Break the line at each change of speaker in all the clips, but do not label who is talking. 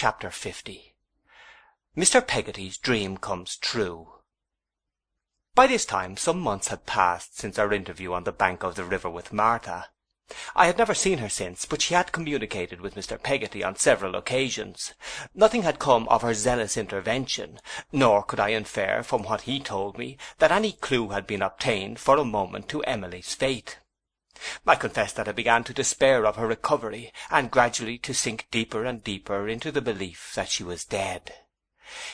Chapter 50. Mr. Peggotty's Dream Comes True. By this time some months had passed since our interview on the bank of the river with Martha. I had never seen her since, but she had communicated with Mr. Peggotty on several occasions. Nothing had come of her zealous intervention, nor could I infer from what he told me that any clue had been obtained for a moment to Emily's fate. I confess that I began to despair of her recovery, and gradually to sink deeper and deeper into the belief that she was dead.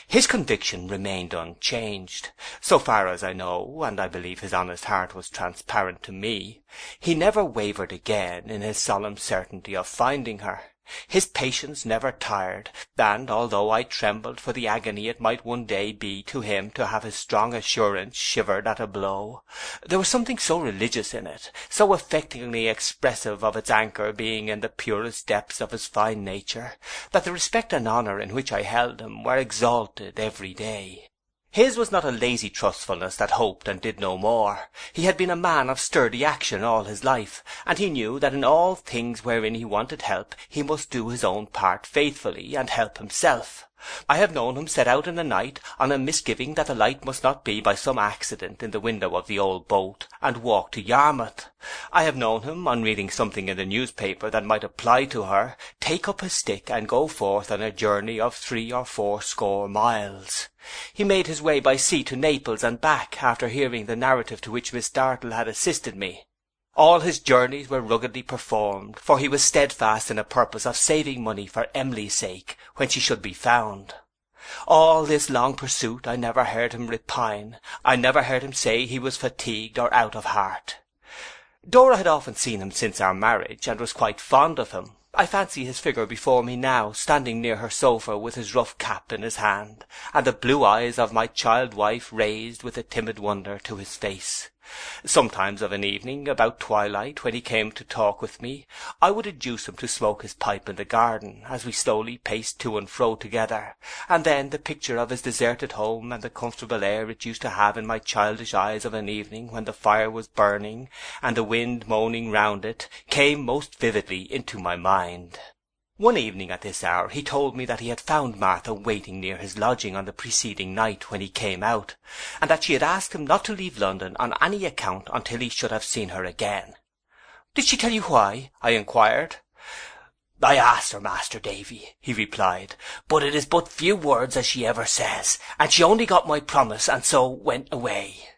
His conviction remained unchanged. So far as I know, and I believe his honest heart was transparent to me, he never wavered again in his solemn certainty of finding her. His patience never tired, and although I trembled for the agony it might one day be to him to have his strong assurance shivered at a blow, there was something so religious in it, so affectingly expressive of its anchor being in the purest depths of his fine nature, that the respect and honour in which I held him were exalted every day. His was not a lazy trustfulness that hoped and did no more. He had been a man of sturdy action all his life, and he knew that in all things wherein he wanted help he must do his own part faithfully, and help himself. I have known him set out in the night, on a misgiving that the light must not be by some accident in the window of the old boat, and walk to Yarmouth. I have known him, on reading something in the newspaper that might apply to her, take up his stick and go forth on a journey of 3 or 4 score miles. He made his way by sea to Naples and back, after hearing the narrative to which Miss Dartle had assisted me. All his journeys were ruggedly performed, for he was steadfast in a purpose of saving money for Emily's sake, when she should be found. All this long pursuit I never heard him repine. I never heard him say he was fatigued or out of heart. Dora had often seen him since our marriage, and was quite fond of him. I fancy his figure before me now, standing near her sofa with his rough cap in his hand, and the blue eyes of my child wife raised with a timid wonder to his face. Sometimes of an evening, about twilight, when he came to talk with me, I would induce him to smoke his pipe in the garden, as we slowly paced to and fro together, and then the picture of his deserted home, and the comfortable air it used to have in my childish eyes of an evening when the fire was burning, and the wind moaning round it, came most vividly into my mind. One evening at this hour he told me that he had found Martha waiting near his lodging on the preceding night when he came out, and that she had asked him not to leave London on any account until he should have seen her again. "Did she tell you why?" I inquired. "I asked her, Master Davy," he replied, "but it is but few words as she ever says, and she only got my promise, and so went away."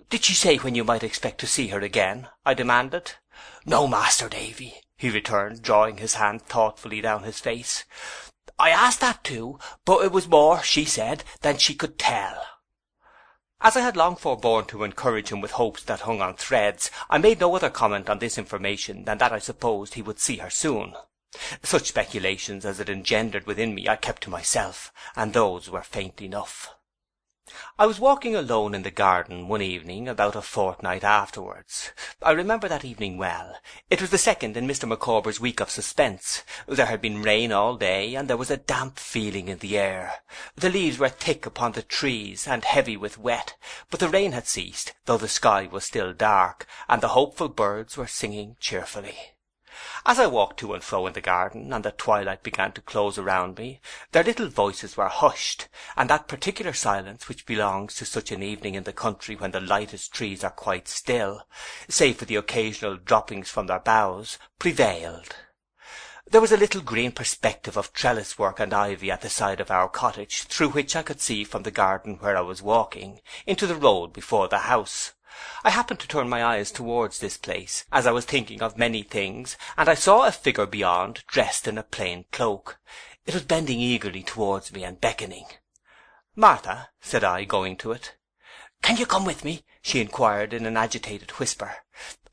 "Did she say when you might expect to see her again?" I demanded. "No, Master Davy," he returned, drawing his hand thoughtfully down his face. "I asked that too, but it was more, she said, than she could tell." As I had long forborne to encourage him with hopes that hung on threads, I made no other comment on this information than that I supposed he would see her soon. Such speculations as it engendered within me I kept to myself, and those were faint enough. I was walking alone in the garden one evening about a fortnight afterwards. I remember that evening well. It was the second in Mr. Micawber's week of suspense. There had been rain all day, and there was a damp feeling in the air. The leaves were thick upon the trees, and heavy with wet, but the rain had ceased, though the sky was still dark, and the hopeful birds were singing cheerfully. As I walked to and fro in the garden, and the twilight began to close around me, their little voices were hushed, and that particular silence which belongs to such an evening in the country when the lightest trees are quite still, save for the occasional droppings from their boughs, prevailed. There was a little green perspective of trellis work and ivy at the side of our cottage, through which I could see from the garden where I was walking, into the road before the house. I happened to turn my eyes towards this place, as I was thinking of many things, and I saw a figure beyond, dressed in a plain cloak. It was bending eagerly towards me and beckoning. "Martha," said I, going to it. "Can you come with me?" she inquired in an agitated whisper.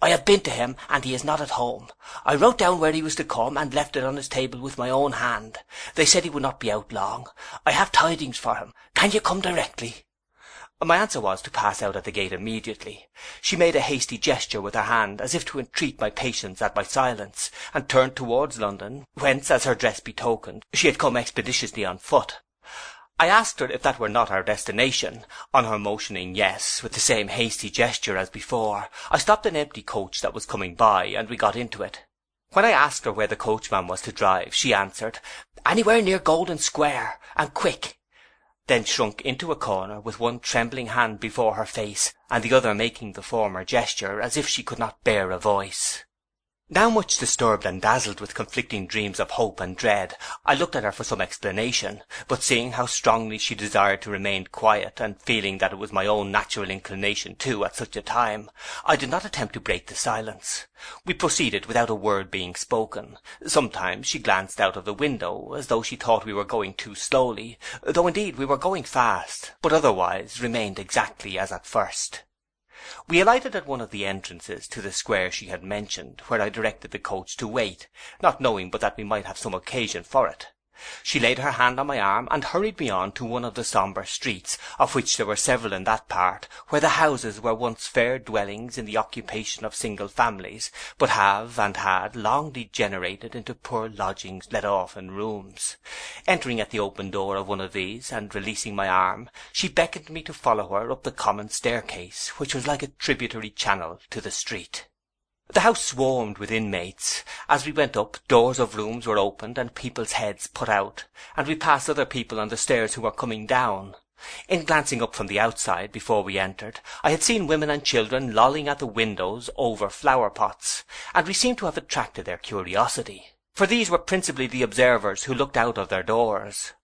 "I have been to him, and he is not at home. I wrote down where he was to come, and left it on his table with my own hand. They said he would not be out long. I have tidings for him. Can you come directly?" My answer was to pass out at the gate immediately. She made a hasty gesture with her hand, as if to entreat my patience at my silence, and turned towards London, whence, as her dress betokened, she had come expeditiously on foot. I asked her if that were not our destination. On her motioning yes, with the same hasty gesture as before, I stopped an empty coach that was coming by, and we got into it. When I asked her where the coachman was to drive, she answered, "Anywhere near Golden Square, and quick," then shrunk into a corner with one trembling hand before her face, and the other making the former gesture as if she could not bear a voice. Now much disturbed and dazzled with conflicting dreams of hope and dread, I looked at her for some explanation, but seeing how strongly she desired to remain quiet, and feeling that it was my own natural inclination too at such a time, I did not attempt to break the silence. We proceeded without a word being spoken. Sometimes she glanced out of the window, as though she thought we were going too slowly, though indeed we were going fast, but otherwise remained exactly as at first. We alighted at one of the entrances to the square she had mentioned, where I directed the coach to wait, not knowing but that we might have some occasion for it. She laid her hand on my arm and hurried me on to one of the sombre streets, of which there were several in that part, where the houses were once fair dwellings in the occupation of single families, but have and had long degenerated into poor lodgings let off in rooms. Entering at the open door of one of these, and releasing my arm, she beckoned me to follow her up the common staircase, which was like a tributary channel to the street. The house swarmed with inmates. As we went up, doors of rooms were opened and people's heads put out, and we passed other people on the stairs who were coming down. In glancing up from the outside before we entered, I had seen women and children lolling at the windows over flower pots, and we seemed to have attracted their curiosity, for these were principally the observers who looked out of their doors.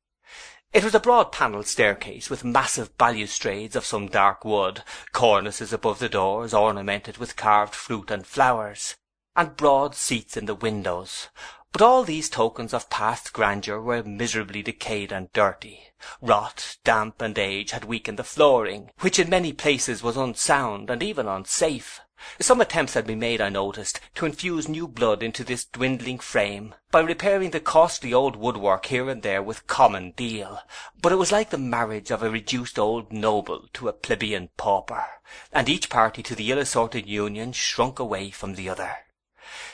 It was a broad panelled staircase with massive balustrades of some dark wood, cornices above the doors ornamented with carved fruit and flowers, and broad seats in the windows. But all these tokens of past grandeur were miserably decayed and dirty. Rot, damp, and age had weakened the flooring, which in many places was unsound and even unsafe. Some attempts had been made, I noticed, to infuse new blood into this dwindling frame by repairing the costly old woodwork here and there with common deal, but it was like the marriage of a reduced old noble to a plebeian pauper, and each party to the ill-assorted union shrunk away from the other.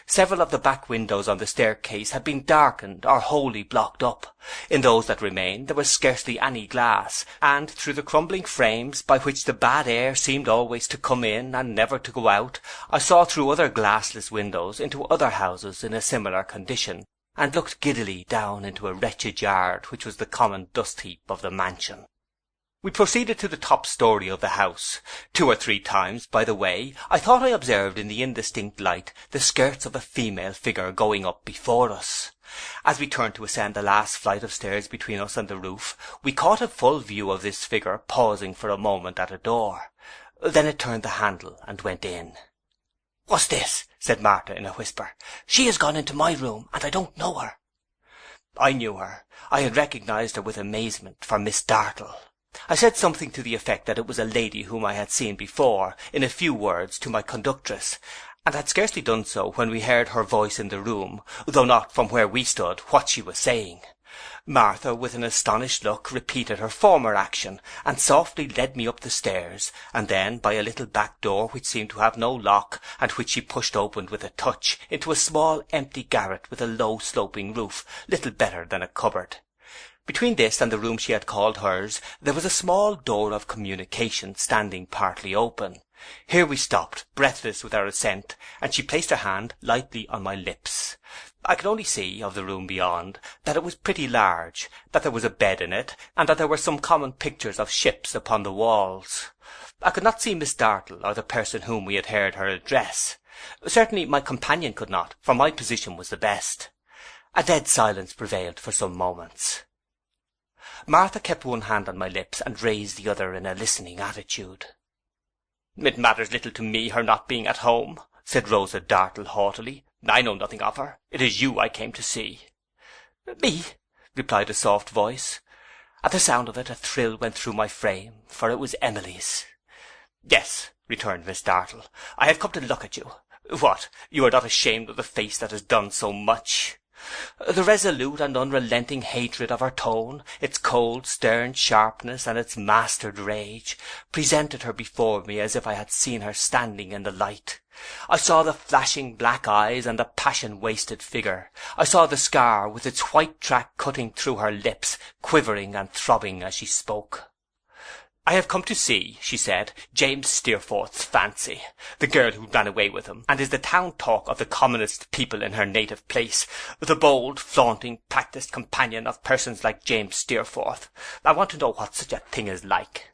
Several of the back windows on the staircase had been darkened or wholly blocked up. In those that remained there was scarcely any glass, and through the crumbling frames, by which the bad air seemed always to come in and never to go out, I saw through other glassless windows into other houses in a similar condition, and looked giddily down into a wretched yard which was the common dust-heap of the mansion. We proceeded to the top story of the house. 2 or 3 times, by the way, I thought I observed in the indistinct light the skirts of a female figure going up before us. As we turned to ascend the last flight of stairs between us and the roof, we caught a full view of this figure pausing for a moment at a door. Then it turned the handle and went in. "What's this?" said Martha in a whisper. "She has gone into my room, and I don't know her." I knew her. I had recognized her with amazement for Miss Dartle. I said something to the effect that it was a lady whom I had seen before, in a few words, to my conductress, and had scarcely done so when we heard her voice in the room, though not from where we stood, what she was saying. Martha, with an astonished look, repeated her former action, and softly led me up the stairs, and then, by a little back door which seemed to have no lock, and which she pushed open with a touch, into a small empty garret with a low sloping roof, little better than a cupboard. Between this and the room she had called hers there was a small door of communication standing partly open. Here we stopped, breathless with our ascent, and she placed her hand lightly on my lips. I could only see, of the room beyond, that it was pretty large, that there was a bed in it, and that there were some common pictures of ships upon the walls. I could not see Miss Dartle, or the person whom we had heard her address. Certainly my companion could not, for my position was the best. A dead silence prevailed for some moments. Martha kept one hand on my lips and raised the other in a listening attitude. "It matters little to me her not being at home," said Rosa Dartle haughtily. "I know nothing of her. It is you I came to see." "Me?" replied a soft voice. At the sound of it a thrill went through my frame, for it was Emily's. "Yes," returned Miss Dartle. "I have come to look at you. What, you are not ashamed of the face that has done so much?" The resolute and unrelenting hatred of her tone, its cold stern sharpness, and its mastered rage, presented her before me as if I had seen her standing in the light. I saw the flashing black eyes and the passion-wasted figure. I saw the scar, with its white track cutting through her lips, quivering and throbbing as she spoke. "I have come to see," she said, "James Steerforth's Fancy, the girl who ran away with him, and is the town talk of the commonest people in her native place, the bold, flaunting, practised companion of persons like James Steerforth. I want to know what such a thing is like."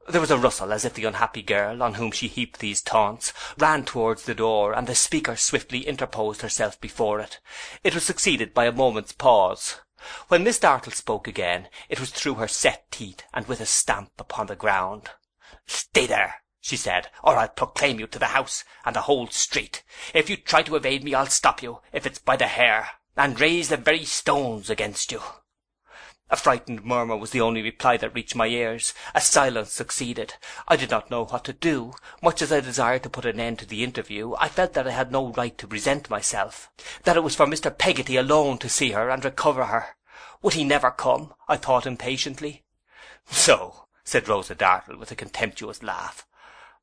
There was a rustle, as if the unhappy girl, on whom she heaped these taunts, ran towards the door, and the speaker swiftly interposed herself before it. It was succeeded by a moment's pause. When Miss Dartle spoke again, it was through her set teeth and with a stamp upon the ground. "Stay there," she said, "or I'll proclaim you to the house and the whole street. If you try to evade me, I'll stop you, if it's by the hair, and raise the very stones against you." A frightened murmur was the only reply that reached my ears. A silence succeeded. I did not know what to do. Much as I desired to put an end to the interview, I felt that I had no right to resent myself, that it was for Mr. Peggotty alone to see her and recover her. Would he never come? I thought impatiently. "So," said Rosa Dartle, with a contemptuous laugh,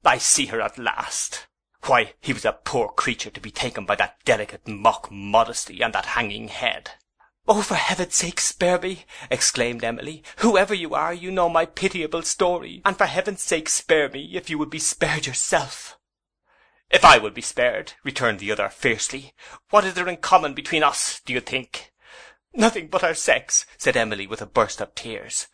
"I see her at last. Why, he was a poor creature to be taken by that delicate mock modesty and that hanging head." "Oh, for heaven's sake, spare me!" exclaimed Emily. "Whoever you are, you know my pitiable story, and for heaven's sake spare me, if you would be spared yourself." "If I would be spared," returned the other fiercely, "what is there in common between us, do you think?" "Nothing but our sex," said Emily, with a burst of tears.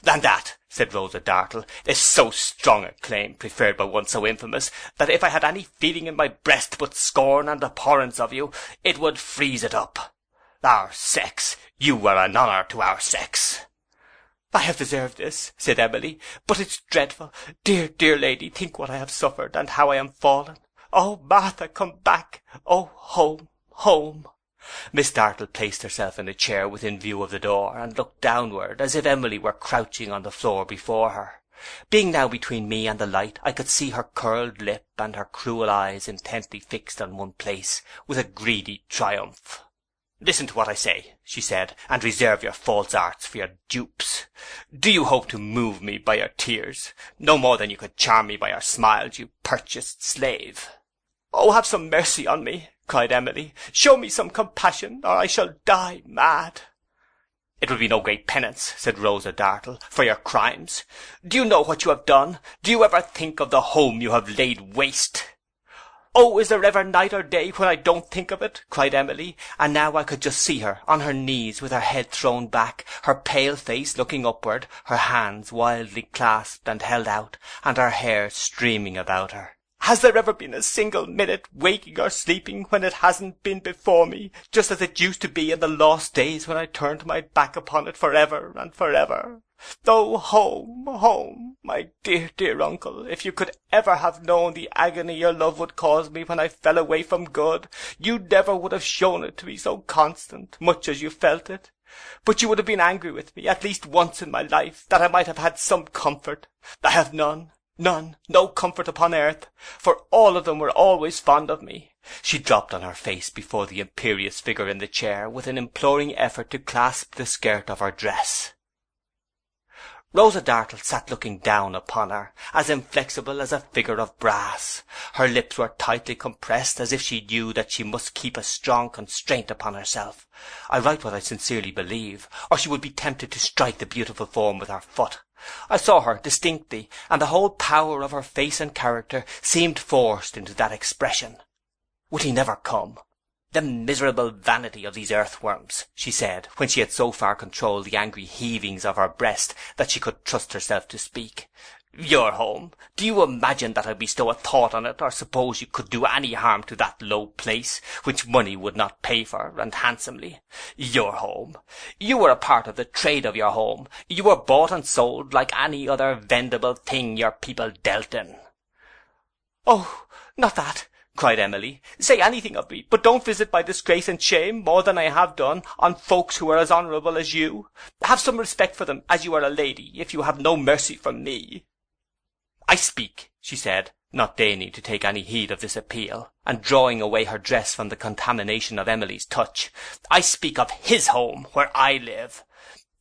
"And that," said Rosa Dartle, "is so strong a claim, preferred by one so infamous, that if I had any feeling in my breast but scorn and abhorrence of you, it would freeze it up. Our sex! You are an honour to our sex." "I have deserved this," said Emily, "but it's dreadful. Dear, dear lady, think what I have suffered, and how I am fallen. Oh, Martha, come back! Oh, home, home!" Miss Dartle placed herself in a chair within view of the door, and looked downward, as if Emily were crouching on the floor before her. Being now between me and the light, I could see her curled lip and her cruel eyes intently fixed on one place, with a greedy triumph. "Listen to what I say," she said, "and reserve your false arts for your dupes. Do you hope to move me by your tears? No more than you could charm me by your smiles, you purchased slave." "Oh, have some mercy on me!" cried Emily. "Show me some compassion, or I shall die mad." "It will be no great penance," said Rosa Dartle, "for your crimes. Do you know what you have done? Do you ever think of the home you have laid waste?" "Oh, is there ever night or day when I don't think of it?" cried Emily, and now I could just see her, on her knees, with her head thrown back, her pale face looking upward, her hands wildly clasped and held out, and her hair streaming about her. "Has there ever been a single minute, waking or sleeping, when it hasn't been before me, just as it used to be in the lost days when I turned my back upon it for ever and for ever? Oh, home, home! My dear, dear uncle, if you could ever have known the agony your love would cause me when I fell away from good, you never would have shown it to me so constant, much as you felt it. But you would have been angry with me, at least once in my life, that I might have had some comfort. I have none. None, no comfort upon earth, for all of them were always fond of me." She dropped on her face before the imperious figure in the chair, with an imploring effort to clasp the skirt of her dress. Rosa Dartle sat looking down upon her, as inflexible as a figure of brass. Her lips were tightly compressed, as if she knew that she must keep a strong constraint upon herself. I write what I sincerely believe, or she would be tempted to strike the beautiful form with her foot. I saw her distinctly, and the whole power of her face and character seemed forced into that expression. Would he never come? "The miserable vanity of these earthworms," she said, when she had so far controlled the angry heavings of her breast that she could trust herself to speak. "Your home! Do you imagine that I bestow a thought on it, or suppose you could do any harm to that low place, which money would not pay for, and handsomely? Your home! You were a part of the trade of your home. You were bought and sold like any other vendible thing your people dealt in." "Oh, not that!" cried Emily. "Say anything of me, but don't visit my disgrace and shame, more than I have done, on folks who are as honourable as you. Have some respect for them, as you are a lady, if you have no mercy for me." "I speak," she said, not deigning to take any heed of this appeal, and drawing away her dress from the contamination of Emily's touch. "I speak of his home, where I live.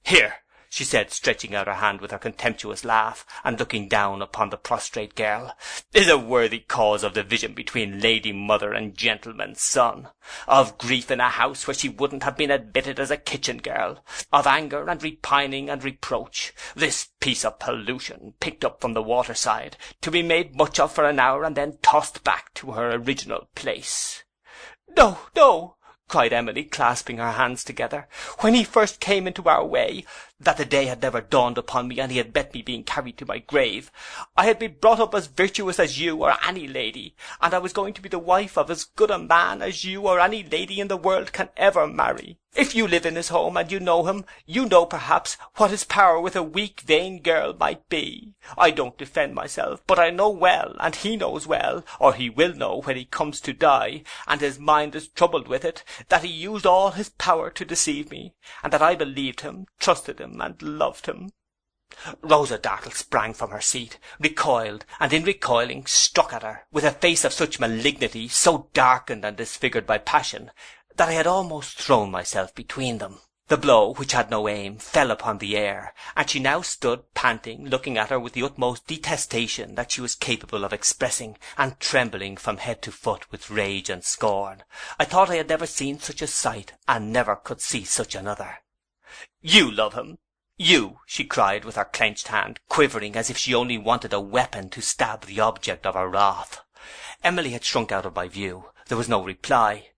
Here," she said, stretching out her hand with her contemptuous laugh, and looking down upon the prostrate girl, is a worthy cause of division between lady mother and gentleman's son, of grief in a house where she wouldn't have been admitted as a kitchen girl, of anger and repining and reproach, this piece of pollution, picked up from the waterside, to be made much of for an hour and then tossed back to her original place. No, no, cried Emily, clasping her hands together. When he first came into our way, that the day had never dawned upon me, and he had met me being carried to my grave, I had been brought up as virtuous as you or any lady, and I was going to be the wife of as good a man as you or any lady in the world can ever marry. If you live in his home, and you know him, you know perhaps what his power with a weak, vain girl might be. I don't defend myself, but I know well, and he knows well, or he will know when he comes to die, and his mind is troubled with it, that he used all his power to deceive me, and that I believed him, trusted him, and loved him. Rosa Dartle sprang from her seat, recoiled, and in recoiling struck at her, with a face of such malignity, so darkened and disfigured by passion, that I had almost thrown myself between them. The blow, which had no aim, fell upon the air, and she now stood panting, looking at her with the utmost detestation that she was capable of expressing, and trembling from head to foot with rage and scorn. I thought I had never seen such a sight, and never could see such another. You love him! You! She cried, with her clenched hand quivering as if she only wanted a weapon to stab the object of her wrath. Emily had shrunk out of my view. There was no reply.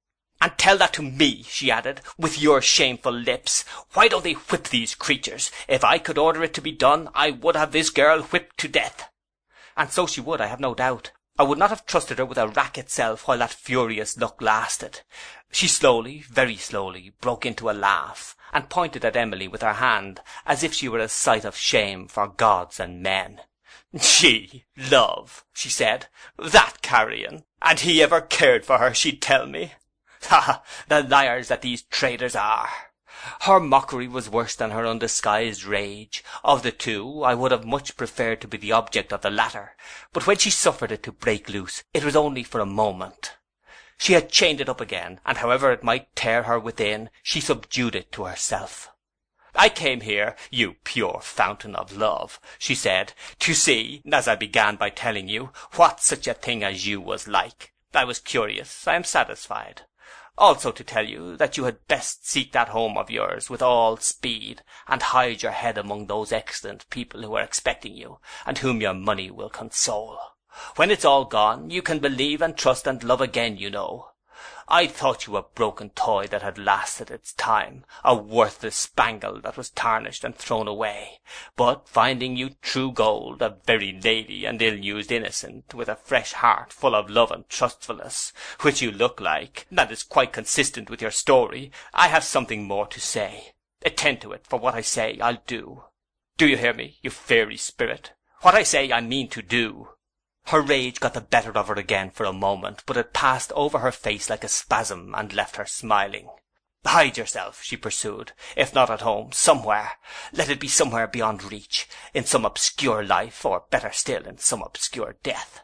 And tell that to me, she added, with your shameful lips. Why don't they whip these creatures? If I could order it to be done, I would have this girl whipped to death. And so she would, I have no doubt. I would not have trusted her with a rack itself while that furious look lasted. She slowly, very slowly, broke into a laugh, and pointed at Emily with her hand, as if she were a sight of shame for gods and men. She, love, she said, that carrion, and he ever cared for her, she'd tell me. Ha! The liars that these traders are! Her mockery was worse than her undisguised rage. Of the two, I would have much preferred to be the object of the latter, but when she suffered it to break loose, it was only for a moment. She had chained it up again, and however it might tear her within, she subdued it to herself. I came here, you pure fountain of love, she said, to see, as I began by telling you, what such a thing as you was like. I was curious, I am satisfied. Also to tell you that you had best seek that home of yours with all speed, and hide your head among those excellent people who are expecting you, and whom your money will console. When it's all gone, you can believe and trust and love again, you know. I thought you a broken toy that had lasted its time, a worthless spangle that was tarnished and thrown away. But finding you true gold, a very lady and ill-used innocent, with a fresh heart full of love and trustfulness, which you look like, and is quite consistent with your story, I have something more to say. Attend to it, for what I say I'll do. Do you hear me, you fairy spirit? What I say I mean to do. Her rage got the better of her again for a moment, but it passed over her face like a spasm, and left her smiling. Hide yourself, she pursued, if not at home, somewhere. Let it be somewhere beyond reach, in some obscure life, or better still, in some obscure death.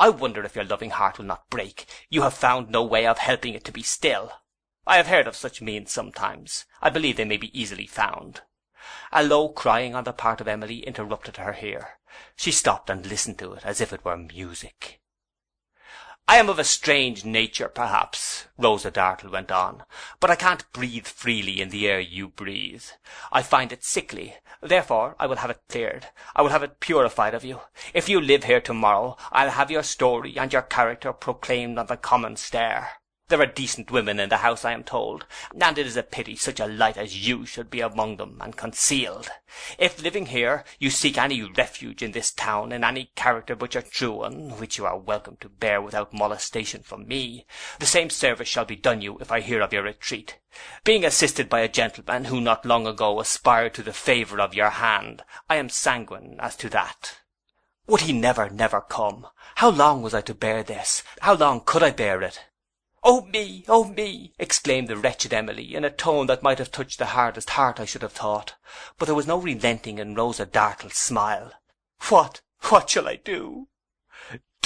I wonder if your loving heart will not break. You have found no way of helping it to be still. I have heard of such means sometimes. I believe they may be easily found. A low crying on the part of Emily interrupted her here. She stopped and listened to it as if it were music. I am of a strange nature, perhaps, Rosa Dartle went on, but I can't breathe freely in the air you breathe. I find it sickly. Therefore I will have it cleared. I will have it purified of you. If you live here tomorrow, I'll have your story and your character proclaimed on the common stair. There are decent women in the house, I am told, and it is a pity such a light as you should be among them and concealed. If living here you seek any refuge in this town in any character but your true one, which you are welcome to bear without molestation from me, the same service shall be done you if I hear of your retreat. Being assisted by a gentleman who not long ago aspired to the favour of your hand, I am sanguine as to that. Would he never, never come? How long was I to bear this? How long could I bear it? Oh me, oh me, exclaimed the wretched Emily, in a tone that might have touched the hardest heart, I should have thought. But there was no relenting in Rosa Dartle's smile. What shall I do?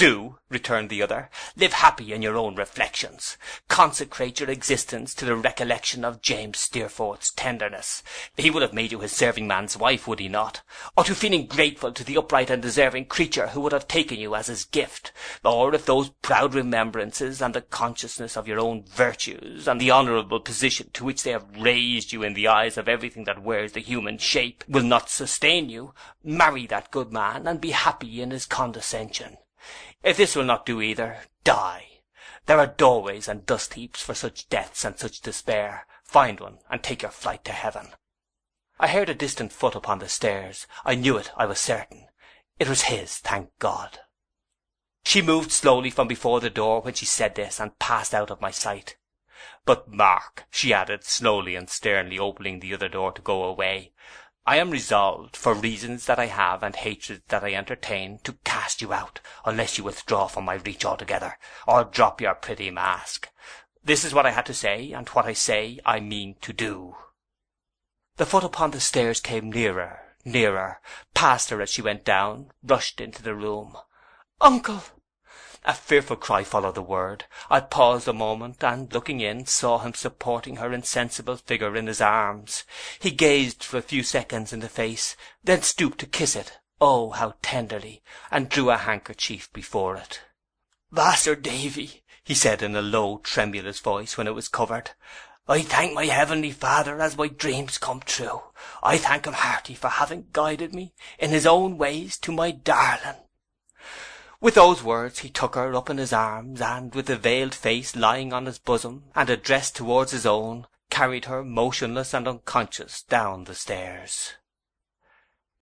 "Do," returned the other. "Live happy in your own reflections. Consecrate your existence to the recollection of James Steerforth's tenderness. He would have made you his serving man's wife, would he not? Or to feeling grateful to the upright and deserving creature who would have taken you as his gift. Or if those proud remembrances, and the consciousness of your own virtues, and the honourable position to which they have raised you in the eyes of everything that wears the human shape, will not sustain you, marry that good man, and be happy in his condescension. If this will not do either, die. There are doorways and dust heaps for such deaths and such despair. Find one, and take your flight to heaven." I heard a distant foot upon the stairs. I knew it, I was certain. It was his, thank God. She moved slowly from before the door when she said this, and passed out of my sight. "But mark," she added, slowly and sternly opening the other door to go away, "I am resolved, for reasons that I have and hatreds that I entertain, to cast you out, unless you withdraw from my reach altogether, or drop your pretty mask. This is what I had to say, and what I say I mean to do." The foot upon the stairs came nearer, nearer, passed her as she went down, rushed into the room. "Uncle!" A fearful cry followed the word. I paused a moment, and, looking in, saw him supporting her insensible figure in his arms. He gazed for a few seconds in the face, then stooped to kiss it, oh, how tenderly, and drew a handkerchief before it. "Master Davy," he said in a low, tremulous voice when it was covered, "I thank my Heavenly Father as my dreams come true. I thank him hearty for having guided me in his own ways to my darling." With those words he took her up in his arms, and, with the veiled face lying on his bosom, and addressed towards his own, carried her, motionless and unconscious, down the stairs.